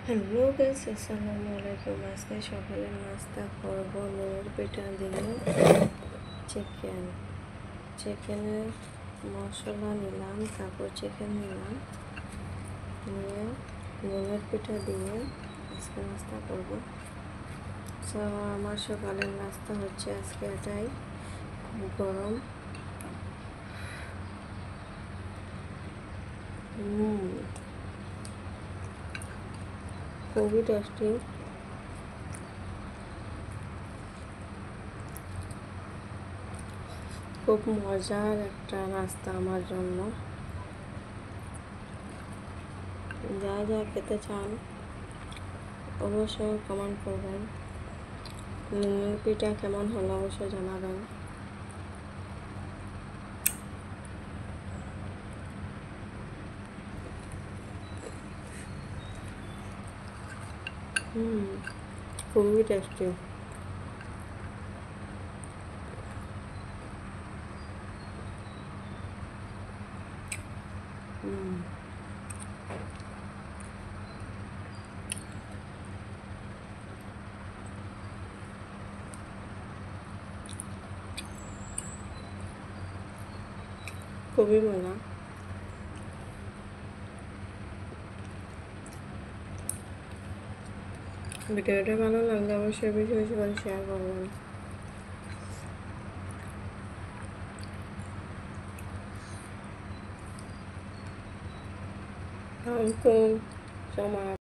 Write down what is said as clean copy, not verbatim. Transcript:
Hello guys, আসসালামু আলাইকুম। আজকে সকালের নাস্তা করব নুনের পিঠা দিয়ে চিকেনের মশলা নিলাম, তারপর চিকেন নিলাম, নিয়ে নুনের পিঠা দিয়ে আজকে নাস্তা করব। সো আমার সকালের নাস্তা হচ্ছে আজকে এটাই, খুব গরম। খুবই টেস্টি। খুব মজার একটা নাস্তা আমার জন্য। যা যা খেতে চান অবশ্যই কমেন্ট করবেন। নুনের পিঠা কেমন হলো অবশ্যই জানাবেন। খুবই টেস্টি। খুবই মজা। ভিডিওটা ভালো লাগলে অবশ্যই বেশি বেশি করে শেয়ার করবেন। Thank you so much.